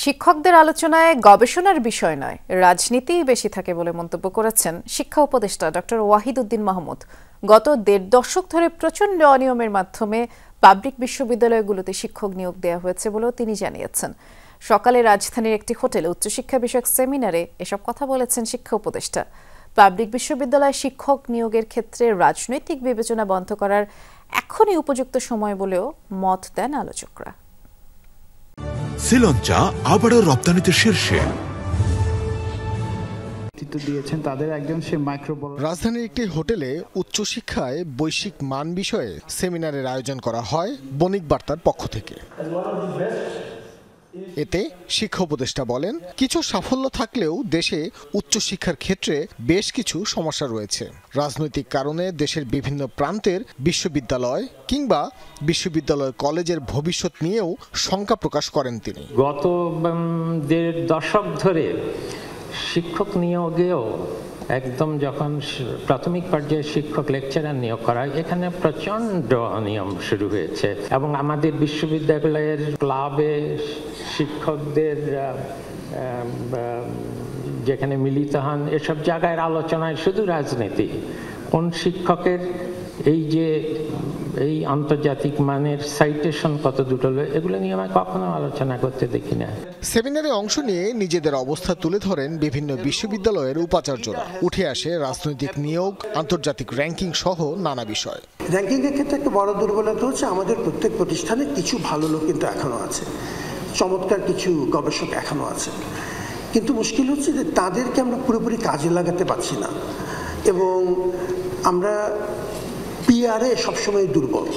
শিক্ষকদের আলোচনায় গবেষণার বিষয় নয়, রাজনীতিই বেশি থাকে বলে মন্তব্য করেছেন শিক্ষা উপদেষ্টা ডক্টর ওয়াহিদ উদ্দিন মাহমুদ। গত ১.৫ দশক ধরে প্রচণ্ড অনিয়মের মাধ্যমে পাবলিক বিশ্ববিদ্যালয়গুলোতে শিক্ষক নিয়োগ দেওয়া হয়েছে বলেও তিনি জানিয়েছেন। সকালে রাজধানীর একটি হোটেলে উচ্চশিক্ষা বিষয়ক সেমিনারে এসব কথা বলেছেন শিক্ষা উপদেষ্টা। পাবলিক বিশ্ববিদ্যালয়ে শিক্ষক নিয়োগের ক্ষেত্রে রাজনৈতিক বিবেচনা বন্ধ করার এখনই উপযুক্ত সময় বলেও মত দেন আলোচকরা। শ্রীলঙ্কা আবারও রপ্তানিতে শীর্ষে। রাজধানীর একটি হোটেলে উচ্চশিক্ষায় বৈশ্বিক মান বিষয়ে সেমিনারের আয়োজন করা হয় বণিক বার্তার পক্ষ থেকে। এতে শিক্ষা উপদেষ্টা বলেন, কিছু সাফল্য থাকলেও দেশে উচ্চশিক্ষার ক্ষেত্রে বেশ কিছু সমস্যা রয়েছে। রাজনৈতিক কারণে দেশের বিভিন্ন প্রান্তের বিশ্ববিদ্যালয় কিংবা বিশ্ববিদ্যালয় কলেজের ভবিষ্যৎ নিয়েও শঙ্কা প্রকাশ করেন তিনি। গত ১.৫ দশক ধরে শিক্ষক নিয়োগেও একদম যখন প্রাথমিক পর্যায়ে শিক্ষক লেকচারার নিয়োগ করা হয়, এখানে প্রচণ্ড অনিয়ম শুরু হয়েছে এবং আমাদের বিশ্ববিদ্যালয়ের ক্লাবে শিক্ষকদের যেখানে মিলিত হন, এসব জায়গায় আলোচনায় শুধু রাজনীতি। কোন শিক্ষকের এই আন্তর্জাতিক মানের সাইটেশন কত দুটো, এগুলো নিয়ে আমি কখনো আলোচনা করতে দেখি না। সেমিনারে অংশ নিয়ে নিজেদের অবস্থা তুলে ধরেন বিভিন্ন বিশ্ববিদ্যালয়ের উপাচার্যরা। উঠে আসে রাজনৈতিক নিয়োগ, আন্তর্জাতিক র্যাঙ্কিং সহ নানা বিষয়। র্যাঙ্কিং এর ক্ষেত্রে একটা বড় দুর্বলতা হচ্ছে আমাদের প্রত্যেক প্রতিষ্ঠানে কিছু ভালো লোক কিন্তু এখনো আছে, চমৎকার কিছু গবেষক এখনো আছে, কিন্তু মুশকিল হচ্ছে যে তাদেরকে আমরা পুরোপুরি কাজে লাগাতে পারছি না এবং আমরা পিআরএ সবসময় দুর্বল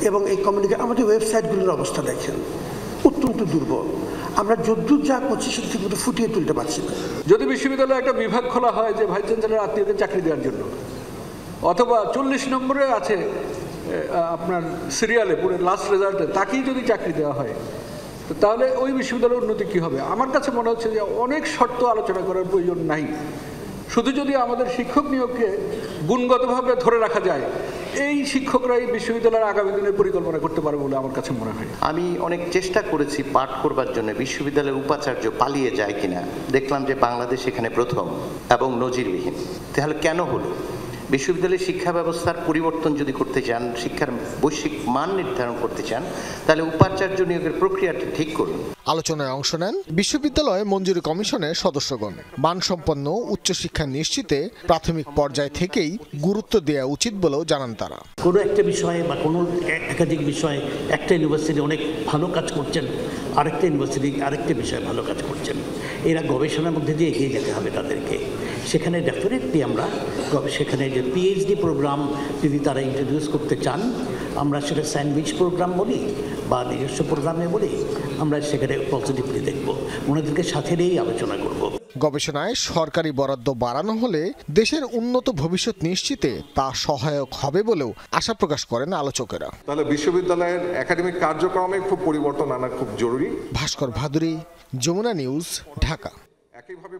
এবং এই আমাদের ওয়েবসাইটগুলোর অবস্থা দেখেন অত্যন্ত দুর্বল। আমরা যদ্দূর যা করছি সেটা ঠিক মতো ফুটিয়ে তুলতে পারছি না। যদি বিশ্ববিদ্যালয়ে একটা বিভাগ খোলা হয় যে ভাইস চ্যান্সেলর আত্মীয়দের চাকরি দেওয়ার জন্য, অথবা ৪০ নম্বরে আছে আপনার সিরিয়ালে পুরো লাস্ট রেজাল্টে তাকেই যদি চাকরি দেওয়া হয়, তাহলে ওই বিশ্ববিদ্যালয়ের উন্নতি কী হবে? আমার কাছে মনে হচ্ছে যে অনেক শর্ত আলোচনা করার প্রয়োজন নাই। শুধু যদি আমাদের শিক্ষক নিয়োগকে গুণগতভাবে ধরে রাখা যায়, এই শিক্ষকরা এই বিশ্ববিদ্যালয়ের আগামী দিনের পরিকল্পনা করতে পারবে বলে আমার কাছে মনে হয়। আমি অনেক চেষ্টা করেছি পাঠ করবার জন্য বিশ্ববিদ্যালয়ের উপাচার্য পালিয়ে যায় কিনা, দেখলাম যে বাংলাদেশ এখানে প্রথম এবং নজিরবিহীন। তাহলে কেন হলো? বিশ্ববিদ্যালয়ের শিক্ষা ব্যবস্থার পরিবর্তন যদি করতে চান, শিক্ষার বৈশ্বিক মান নির্ধারণ করতে চান, তাহলে উপাচার্য নিয়োগের প্রক্রিয়াটি ঠিক করুন। আলোচনায় অংশ নেন বিশ্ববিদ্যালয় মঞ্জুরি কমিশনের সদস্যগণ। মানসম্পন্ন উচ্চশিক্ষা নিশ্চিতে প্রাথমিক পর্যায় থেকেই গুরুত্ব দেওয়া উচিত বলেও জানান তারা। কোনো একটা বিষয়ে বা কোনো একাধিক বিষয়ে একটা ইউনিভার্সিটি অনেক ভালো কাজ করছেন, আরেকটা ইউনিভার্সিটি আরেকটা বিষয়ে ভালো কাজ করছেন, এরা গবেষণার মধ্যে দিয়ে এগিয়ে যেতে হবে তাদেরকে। সেখানে ডেফিনেটলি আমরা সেখানে যে পিএইচডি প্রোগ্রাম যদি তারা ইন্ট্রোডিউস করতে চান, আমরা সেটা স্যান্ডউইচ প্রোগ্রাম বলি বা নিজস্ব প্রোগ্রামে বলি, আমরা সেখানে পজিটিভলি দেখব, ওনাদেরকে সাথে নিয়েই আলোচনা করব। গবেষণায় সরকারি বরাদ্দ বাড়ানো হলে দেশের উন্নত ভবিষ্যৎ নিশ্চিতে তা সহায়ক হবে বলেও আশা প্রকাশ করেন আলোচকেরা। তাহলে বিশ্ববিদ্যালয়ের একাডেমিক কার্যক্রমে খুব পরিবর্তন আনা খুব জরুরি। ভাস্কর ভাদুরী, যমুনা নিউজ, ঢাকা। একইভাবে